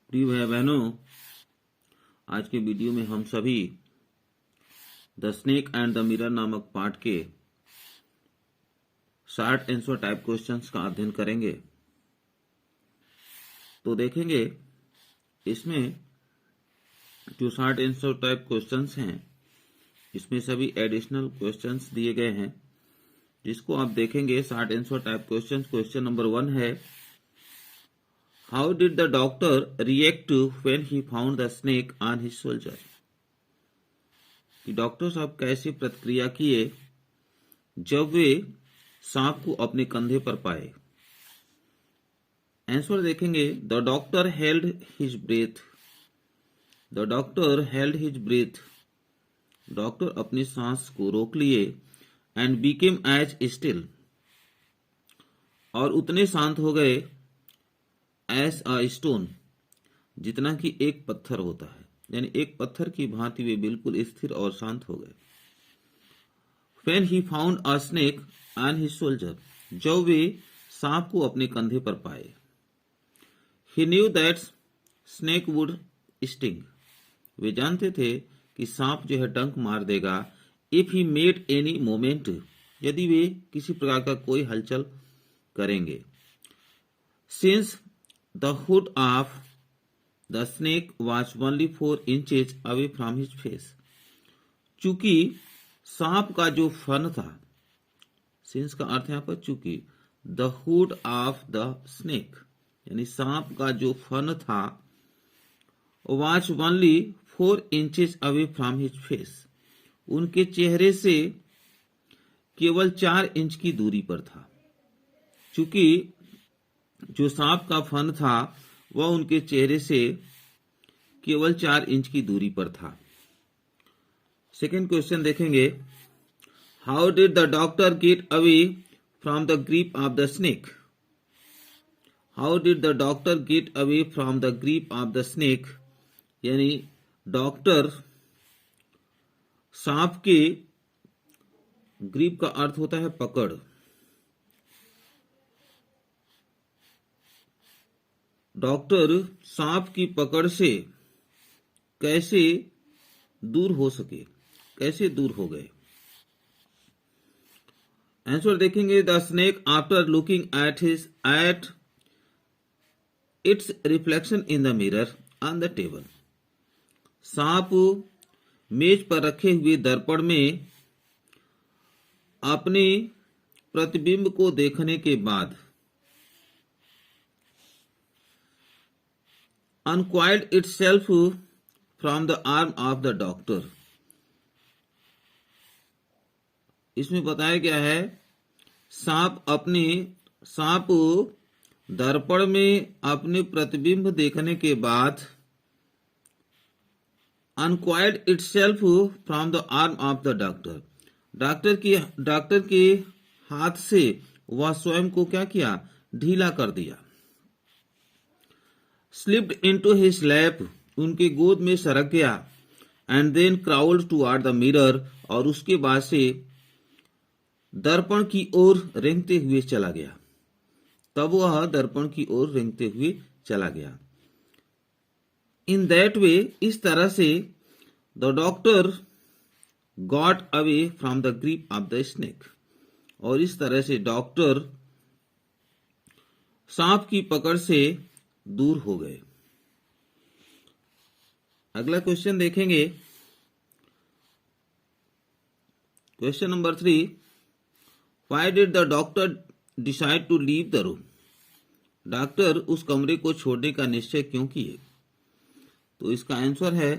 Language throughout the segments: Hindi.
प्रिय भाई बहनों, आज के वीडियो में हम सभी the snake and the mirror नामक पाठ के शॉर्ट आंसर टाइप क्वेश्चंस का अध्ययन करेंगे। तो देखेंगे इसमें जो शॉर्ट आंसर टाइप क्वेश्चंस हैं, इसमें सभी एडिशनल क्वेश्चंस दिए गए हैं, जिसको आप देखेंगे। Short answer type question, question number 1 है, how did the doctor react when he found the snake on his shoulder? कि डॉक्टर साहब कैसे प्रतिक्रिया किए जब वे सांप को अपने कंधे पर पाए। आंसर देखेंगे, the doctor held his breath. The doctor held his breath. Doctor अपनी सांस को रोक लिए एंड बिकेम एज स्टिल, और उतने शांत हो गए एज अ स्टोन, जितना कि एक पत्थर होता है। यानी एक पत्थर की भांति वे बिल्कुल स्थिर और शांत हो गए। When he found a snake on his shoulder, जब वे सांप को अपने कंधे पर पाए। He knew that snake would sting, वे जानते थे कि सांप जो है डंक मार देगा। If he made any movement, यदि वे किसी प्रकार का कोई हलचल करेंगे। Since the hood of the snake was only 4 inches away from his face, चूंकि सांप का जो फन था, सिंस का अर्थ यहां पर चूंकि, the hood of the snake, यानी सांप का जो फन था, was only 4 inches away from his face, उनके चेहरे से केवल 4 इंच की दूरी पर था। चूंकि जो सांप का फन था वह उनके चेहरे से केवल 4 इंच की दूरी पर था। सेकेंड क्वेश्चन देखेंगे, how did the doctor get away from the grip of the snake? How did the doctor get away from the grip of the snake, यानी डॉक्टर सांप के, ग्रिप का अर्थ होता है पकड़, डॉक्टर सांप की पकड़ से कैसे दूर हो सके, कैसे दूर हो गए। आंसर देखेंगे, the snake after looking at its reflection in the mirror on the table, सांप मेज पर रखे हुए दर्पण में अपने प्रतिबिंब को देखने के बाद uncoiled itself from the arm of the doctor, इसमें बताया गया है, सांप दर्पण में अपने प्रतिबिंब देखने के बाद uncoiled itself from the arm of the doctor, doctor के हाथ से वह स्वयं को क्या किया, ढीला कर दिया। Slipped into his lap, उनके गोद में सरक गया। And then crawled toward the mirror, और उसके बाद से दर्पण की ओर रेंगते हुए चला गया। तब वह दर्पण की ओर रेंगते हुए चला गया। In that way, इस तरह से the doctor got away from the grip of the snake, और इस तरह से डॉक्टर सांप की पकड़ से दूर हो गए। अगला क्वेश्चन देखेंगे, question number 3, why did the doctor decide to leave the room? Doctor उस कमरे को छोड़ने का निश्चय क्यों किए? तो इसका आंसर है,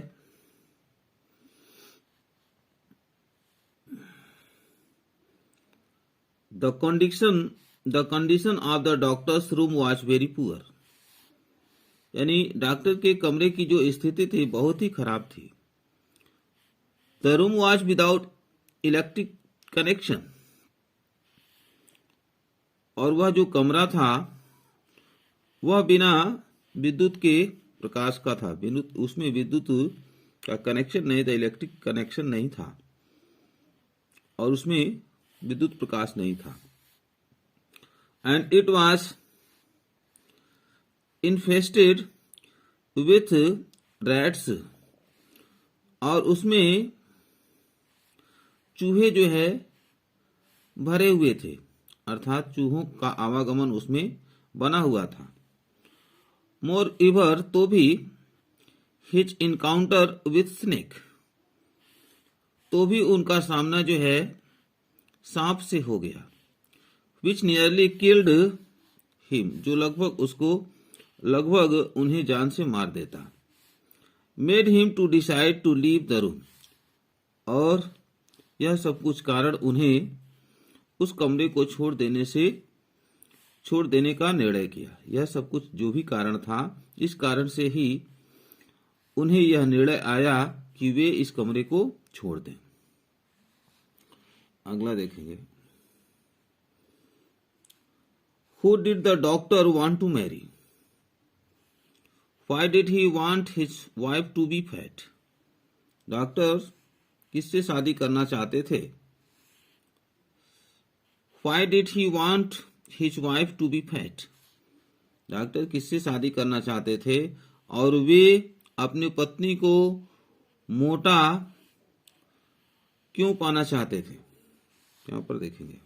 the condition of the doctors room was very poor, यानी डॉक्टर के कमरे की जो स्थिति थी बहुत ही खराब थी। The room was without electric connection, और वह जो कमरा था वह बिना विद्युत के प्रकाश का था, उसमें विद्युत का कनेक्शन नहीं था, इलेक्ट्रिक कनेक्शन नहीं था, और उसमें विद्युत प्रकाश नहीं था। And it was infested with rats, और उसमें चूहे जो है भरे हुए थे, अर्थात चूहों का आवागमन उसमें बना हुआ था। मोर इवर, तो भी हिज इनकाउंटर विथ स्नेक, तो भी उनका सामना जो है सांप से हो गया। विच नियरली किल्ड हिम, जो लगभग उन्हें जान से मार देता। Made him to decide to leave the room, और यह सब कुछ कारण उन्हें उस कमरे को छोड़ देने का निर्णय किया। यह सब कुछ जो भी कारण था, इस कारण से ही उन्हें यह निर्णय आया कि वे इस कमरे को छोड़ दें। अगला देखेंगे। Who did the doctor want to marry? Why did he want his wife to be fat? Doctor किससे शादी करना चाहते थे? Why did he want his wife to be fat? Doctor किससे शादी करना चाहते थे और वे अपनी पत्नी को मोटा क्यों पाना चाहते थे? यहाँ पर देखेंगे।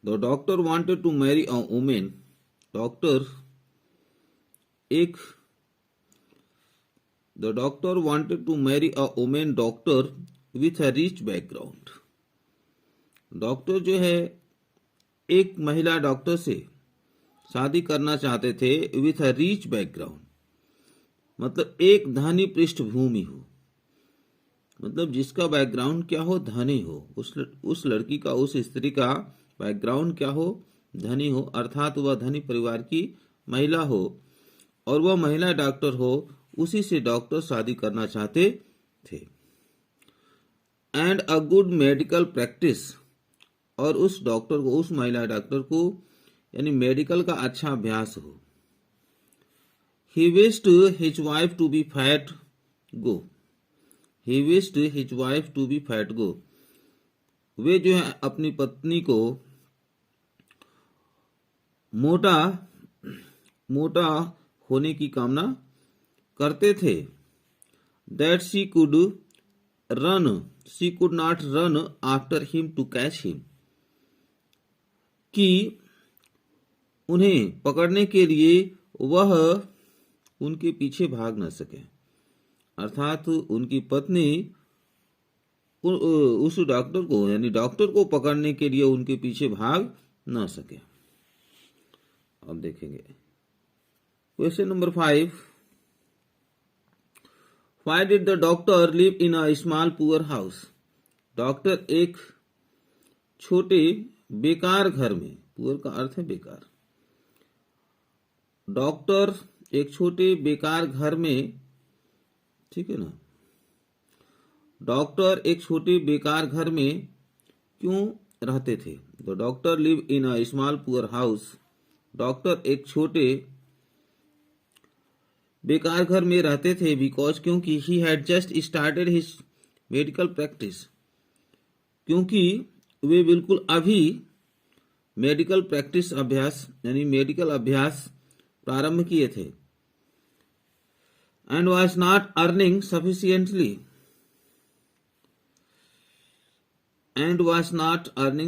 The doctor wanted to marry a woman. The doctor wanted to marry a woman doctor with a rich background. Doctor जो है एक महिला डॉक्टर से शादी करना चाहते थे विथ अ रिच बैकग्राउंड, मतलब एक धनी पृष्ठभूमि हो, मतलब जिसका बैकग्राउंड क्या हो, धनी हो। उस लड़की का, उस स्त्री का बैकग्राउंड क्या हो, धनी हो, अर्थात वह धनी परिवार की महिला हो और वह महिला डॉक्टर हो, उसी से डॉक्टर शादी करना चाहते थे। And a good medical practice, और उस डॉक्टर को, उस महिला डॉक्टर को यानी मेडिकल का अच्छा अभ्यास हो। He wished his wife to be fat go, he wished his wife to be fat go, वे जो है अपनी पत्नी को मोटा होने की कामना करते थे। That she could not run after him to catch him, कि उन्हें पकड़ने के लिए वह उनके पीछे भाग न सके, अर्थात उनकी पत्नी उस डॉक्टर को, यानी डॉक्टर को पकड़ने के लिए उनके पीछे भाग न सके। अब देखेंगे question number 5। Why did the doctor live in a small poor house? Doctor एक छोटे बेकार घर में, पुअर का अर्थ है बेकार, डॉक्टर एक छोटे बेकार घर में, ठीक है ना, डॉक्टर एक छोटे बेकार घर में क्यों रहते थे? The doctor live in a small poor house, doctor एक छोटे बेकार घर में रहते थे बिकॉज, क्योंकि ही had just started his medical practice, क्योंकि वे बिल्कुल अभी मेडिकल प्रैक्टिस अभ्यास यानी मेडिकल अभ्यास प्रारंभ किए थे। And was not earning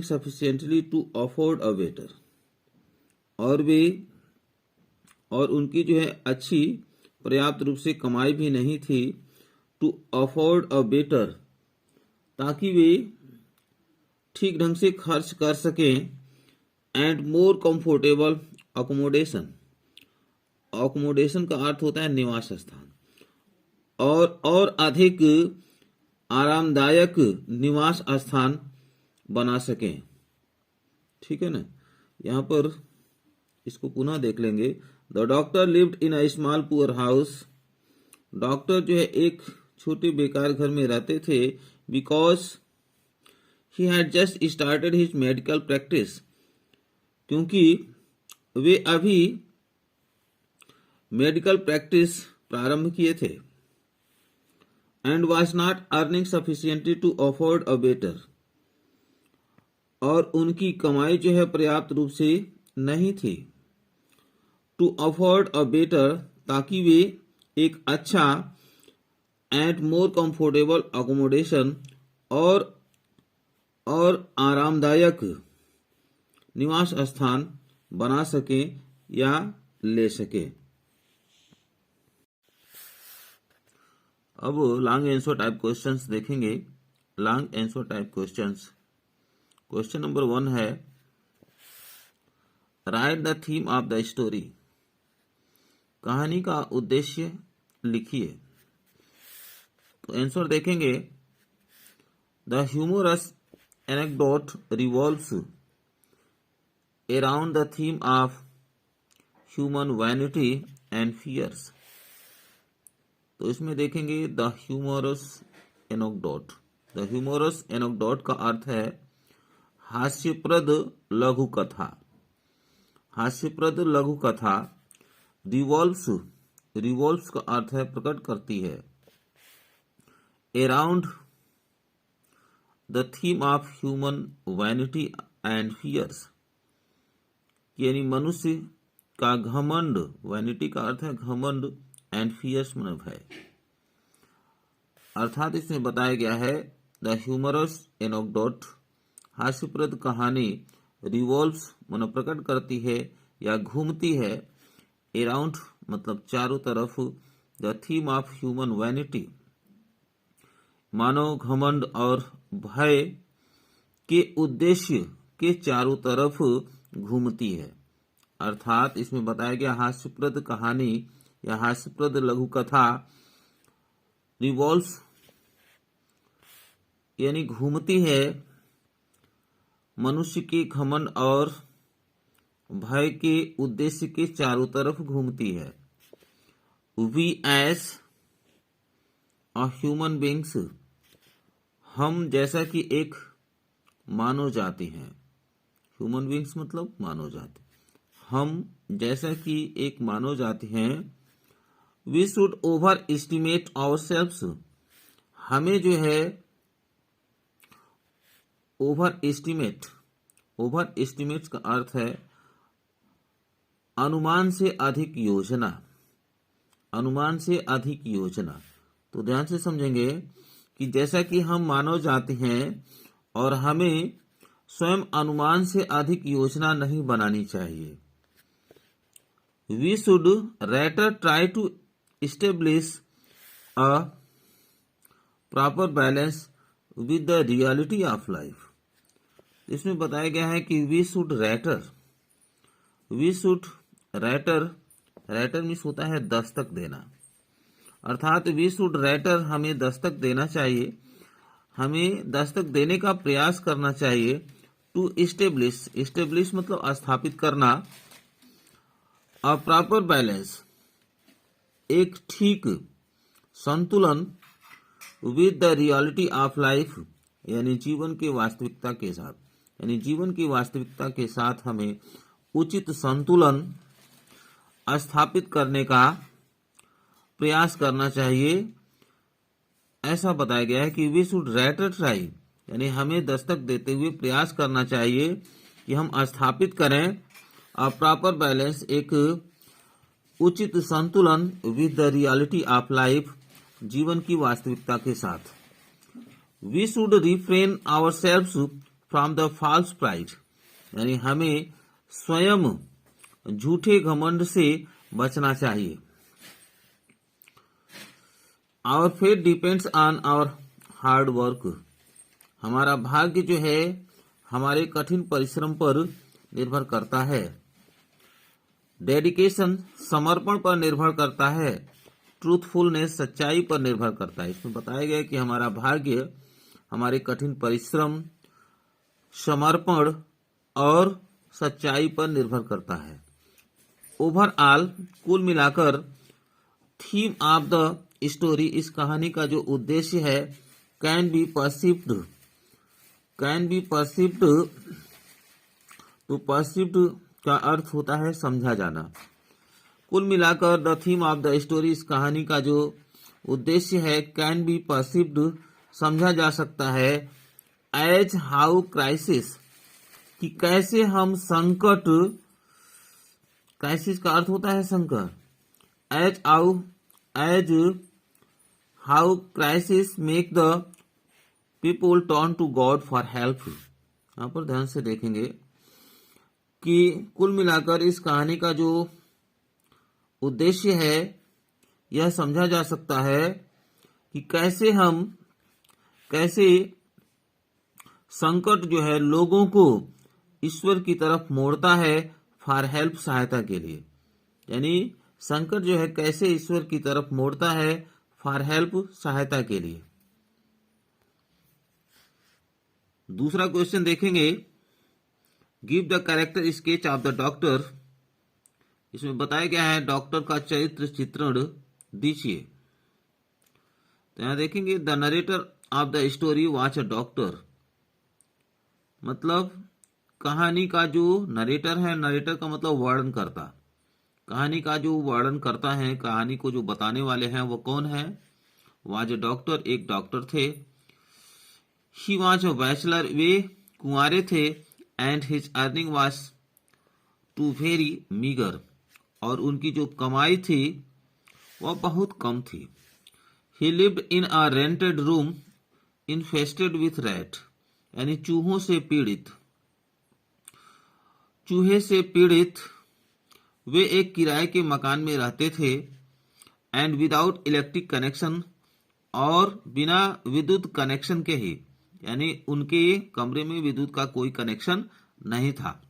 sufficiently to afford a waiter, और उनकी जो है अच्छी पर्याप्त रूप से कमाई भी नहीं थी, टू अफोर्ड अ बेटर, ताकि वे ठीक ढंग से खर्च कर सकें, and more comfortable accommodation, accommodation का अर्थ होता है निवास स्थान, और अधिक आरामदायक निवास स्थान बना सकें। ठीक है ना, यहाँ पर इसको पुनः देख लेंगे। The doctor lived in a small poor house, doctor जो है एक छोटे बेकार घर में रहते थे because he had just started his medical practice, क्योंकि वे अभी मेडिकल प्रैक्टिस प्रारंभ किए थे। And was not earning sufficiently to afford a better, और उनकी कमाई जो है पर्याप्त रूप से नहीं थी, टू अफोर्ड अ बेटर, ताकि वे एक अच्छा एंड मोर कंफर्टेबल अकोमोडेशन और आरामदायक निवास स्थान बना सके या ले सके। अब लॉन्ग आंसर टाइप क्वेश्चंस देखेंगे। Long answer type questions. Question number 1 है, write the theme of the story. कहानी का उद्देश्य लिखिए। तो आंसर देखेंगे, the humorous anecdote revolves around the theme of human vanity and fears। तो इसमें देखेंगे the humorous anecdote. The humorous anecdote का अर्थ है हास्यप्रद लघु कथा। हास्यप्रद लघु कथा। रिवॉल्व्स का अर्थ है प्रकट करती है। Around the theme of human vanity and fears, यानी मनुष्य का घमंड। वैनिटी का अर्थ है घमंड, एंड फियर्स मतलब भय। अर्थात इसमें बताया गया है द ह्यूमरस एनेक्डोट, हास्यप्रद कहानी, रिवॉल्व्स मतलब प्रकट करती है या घूमती है, अराउंड मतलब चारों तरफ, the theme of human vanity मानव घमंड और भय के उद्देश्य के चारों तरफ घूमती है। अर्थात इसमें बताया गया हास्यप्रद कहानी या हास्यप्रद लघु कथा रिवॉल्व्स यानी घूमती है मनुष्य के घमंड और भय के उद्देश्य के चारों तरफ घूमती है। We as a human beings, हम जैसा कि एक मानव जाति हैं। ह्यूमन बींग्स मतलब मानव जाति। हम जैसा कि एक मानव जाति हैं। We should overestimate ourselves, हमें जो है ओवर एस्टिमेट का अर्थ है अनुमान से अधिक योजना। अनुमान से अधिक योजना। तो ध्यान से समझेंगे कि जैसा कि हम मानव जाति हैं और हमें स्वयं अनुमान से अधिक योजना नहीं बनानी चाहिए। We should rather try to establish a proper balance with the reality of life. इसमें बताया गया है कि वी शुड रेटर मीन्स होता है दस्तक देना। अर्थात वी शुड रेटर, हमें दस्तक देना चाहिए, हमें दस्तक देने का प्रयास करना चाहिए। टू इस्टेब्लिश मतलब स्थापित करना। अ प्रॉपर बैलेंस, एक ठीक संतुलन, with the reality of life यानी जीवन की वास्तविकता के साथ। यानी जीवन की वास्तविकता के साथ हमें उचित संतुलन स्थापित करने का प्रयास करना चाहिए। ऐसा बताया गया है कि वी शुड रेटर ट्राई, यानी हमें दस्तक देते हुए प्रयास करना चाहिए कि हम स्थापित करें अ प्रॉपर बैलेंस, एक उचित संतुलन, with the reality of life जीवन की वास्तविकता के साथ। We should refrain ourselves from the false pride, यानी हमें स्वयं झूठे घमंड से बचना चाहिए। Our fate depends on our hard work, हमारा भाग्य जो है हमारे कठिन परिश्रम पर निर्भर करता है। डेडिकेशन समर्पण पर निर्भर करता है। ट्रूथफुलनेस सच्चाई पर निर्भर करता है। इसमें बताया गया कि हमारा भाग्य हमारे कठिन परिश्रम, समर्पण और सच्चाई पर निर्भर करता है। ओवरऑल कुल मिलाकर थीम ऑफ द स्टोरी, इस कहानी का जो उद्देश्य है, कैन बी परसीव्ड। तो परसीव्ड का अर्थ होता है समझा जाना। कुल मिलाकर the theme of the story, इस कहानी का जो उद्देश्य है, कैन बी परसीव्ड समझा जा सकता है, एज हाउ क्राइसिस कि कैसे हम संकट क्राइसिस का अर्थ होता है संकट। As how crisis make the people turn to God for help. यहां पर ध्यान से देखेंगे कि कुल मिलाकर इस कहानी का जो उद्देश्य है यह समझा जा सकता है कि कैसे संकट जो है लोगों को ईश्वर की तरफ मोड़ता है फॉर हेल्प, सहायता के लिए। यानी संकट जो है कैसे ईश्वर की तरफ मोड़ता है फॉर हेल्प, सहायता के लिए। दूसरा क्वेश्चन देखेंगे, give the character sketch of the doctor. इसमें बताया गया है डॉक्टर का चरित्र चित्रण दीजिए। तो यहां देखेंगे, the narrator of the story watch a doctor. मतलब कहानी का जो नरेटर है, नरेटर का मतलब वर्णनकर्ता, कहानी का जो वर्णन करता है, कहानी को जो बताने वाले हैं वो कौन है? वॉच अ डॉक्टर, एक डॉक्टर थे। ही वॉच अ बैचलर, वे कुंवारे थे। And his earning was too very meagre, और उनकी जो कमाई थी वह बहुत कम थी। He lived in a rented room infested with rat, यानी चूहों से पीड़ित, चूहे से पीड़ित वे एक किराए के मकान में रहते थे। एंड विदाउट इलेक्ट्रिक कनेक्शन, और बिना विद्युत कनेक्शन के ही, यानी उनके कमरे में विद्युत का कोई कनेक्शन नहीं था।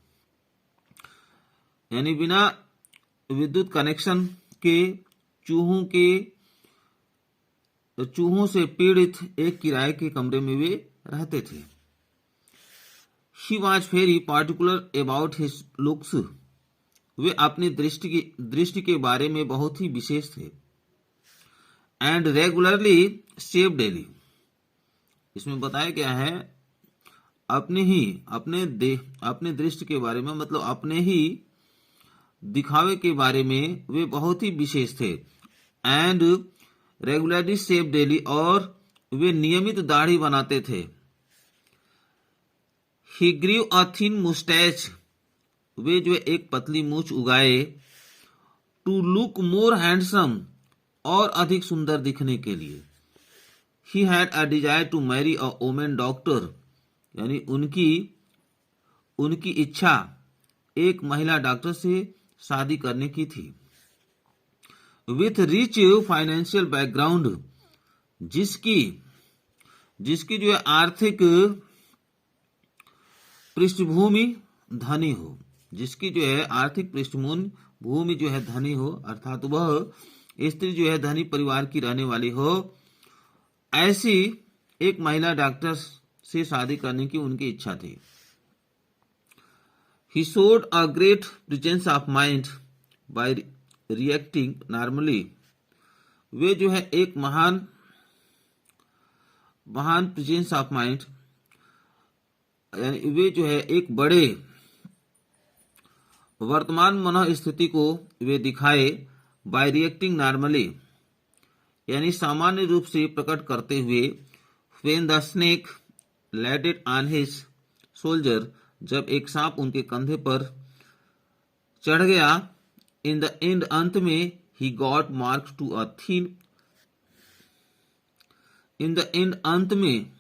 यानी बिना विद्युत कनेक्शन के चूहों से पीड़ित एक किराए के कमरे में वे रहते थे। He was very particular about his looks, वे अपनी दृष्टि के बारे में बहुत ही विशेष थे। एंड रेगुलरली शेव डेली, इसमें बताया गया है अपने दृष्टि के बारे में, मतलब अपने ही दिखावे के बारे में वे बहुत ही विशेष थे। एंड रेगुलरली शेव डेली, और वे नियमित दाढ़ी बनाते थे। He grew a thin mustache, वे जो एक पतली मूछ उगाए। To look more handsome, और अधिक सुंदर दिखने के लिए। He had a desire to marry a woman doctor, यानी उनकी इच्छा एक महिला डॉक्टर से शादी करने की थी। With rich financial background, जिसकी जो है आर्थिक पृष्ठभूमि धनी हो, जिसकी जो है आर्थिक पृष्ठभूमि जो है धनी हो, अर्थात वह स्त्री जो है धनी परिवार की रहने वाली हो, ऐसी एक महिला डॉक्टर से शादी करने की उनकी इच्छा थी। He showed a great presence of mind by reacting normally, वे जो है एक महान प्रेजेंस ऑफ माइंड, यानी वे जो है एक बड़े वर्तमान मन स्थिति को वे दिखाए। बाय रिएक्टिंग नॉर्मली, यानी सामान्य रूप से प्रकट करते हुए। When the snake landed on his shoulder, जब एक सांप उनके कंधे पर चढ़ गया। इन द एंड, अंत में, he got married to a thin, in the end, अंत में,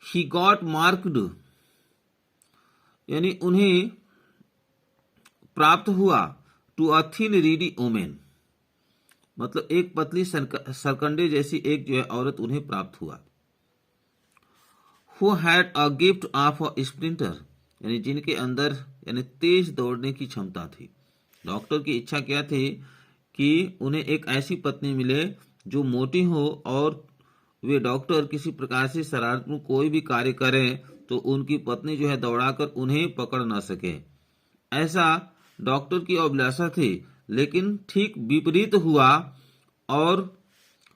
ही गॉट मार्क्ड, यानी उन्हें प्राप्त हुआ। To a thin reedy women, मतलब एक पतली सरकंडे जैसी एक जो है औरत उन्हें प्राप्त हुआ। Who had a gift of a sprinter, यानी जिनके अंदर यानी तेज दौड़ने की क्षमता थी। डॉक्टर की इच्छा क्या थी कि उन्हें एक ऐसी पत्नी मिले जो मोटी हो, और वे डॉक्टर किसी प्रकार से शरारतपूर्ण कोई भी कार्य करें तो उनकी पत्नी जो है दौड़ाकर उन्हें पकड़ न सके। ऐसा डॉक्टर की अभिलाषा थी। लेकिन ठीक विपरीत हुआ, और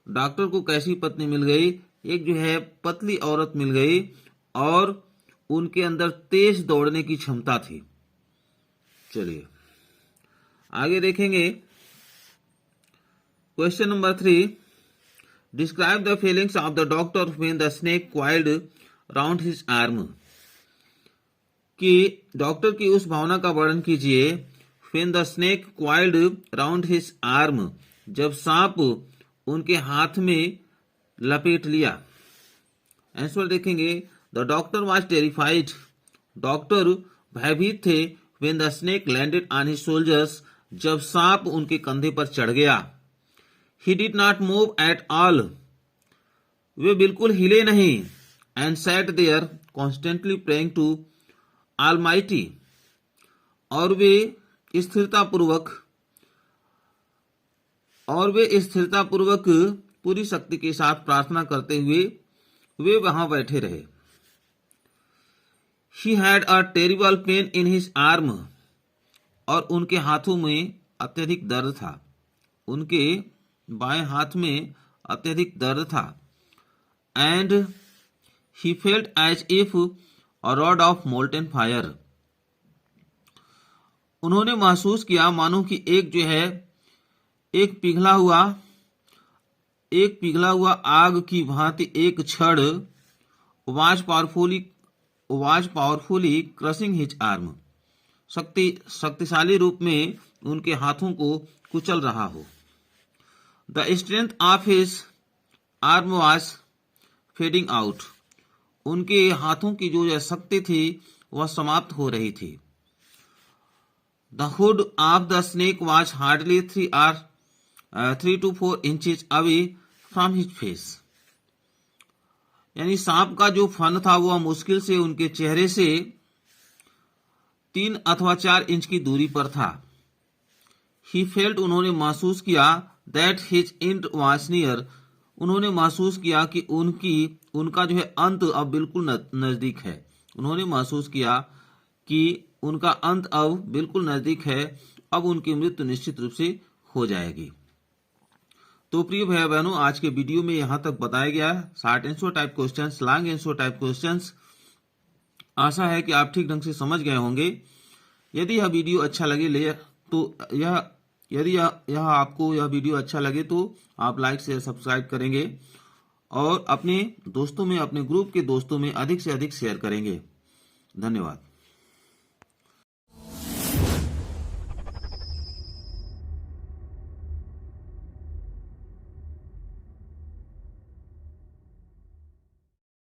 डॉक्टर को कैसी पत्नी मिल गई? एक जो है पतली औरत मिल गई, और उनके अंदर तेज दौड़ने की क्षमता थी। चलिए आगे देखेंगे। Question number 3, describe the feelings of the doctor when the snake coiled round his arm, कि डॉक्टर की उस भावना का वर्णन कीजिए when the snake coiled round his arm, जब सांप उनके हाथ में लपेट लिया। आंसर देखेंगे, the doctor was terrified, doctor भयभीत थे, when the snake landed on his shoulders, जब सांप उनके कंधे पर चढ़ गया। He did not move at all, वे बिल्कुल हिले नहीं, and sat there constantly praying to Almighty, और वे स्थिरतापूर्वक पूरी शक्ति के साथ प्रार्थना करते हुए वे वहां बैठे रहे। He had a terrible pain in his arm, और उनके हाथों में अत्यधिक दर्द था, उनके बाएं हाथ में अत्यधिक दर्द था। And he felt as if a rod of molten fire, उन्होंने महसूस किया मानो कि एक पिघला हुआ आग की भांति एक छड़ was powerfully crushing his arm, शक्तिशाली रूप में उनके हाथों को कुचल रहा हो। The strength of his arm was fading out, उनके हाथों की जो शक्ति थी वह समाप्त हो रही थी। The hood of the snake was hardly 3 to 4 inches away from his face, यानी सांप का जो फन था वह मुश्किल से उनके चेहरे से 3 अथवा 4 इंच की दूरी पर था। He felt, उन्होंने महसूस किया, that his end was near, उन्होंने महसूस किया कि उनका जो है अंत अब बिल्कुल नजदीक है। उन्होंने महसूस किया कि उनका अंत अब बिल्कुल नजदीक है, अब उनकी मृत्यु निश्चित रूप से हो जाएगी। तो प्रिय भाई बहनों, आज के वीडियो में यहां तक बताया गया short answer type questions, long answer type questions. आशा है कि आप ठीक ढंग से समझ गए होंगे। यदि यह वीडियो अच्छा लगे यदि आपको यह वीडियो अच्छा लगे तो आप लाइक शेयर सब्सक्राइब करेंगे और अपने दोस्तों में, अपने ग्रुप के दोस्तों में अधिक से अधिक शेयर करेंगे। धन्यवाद।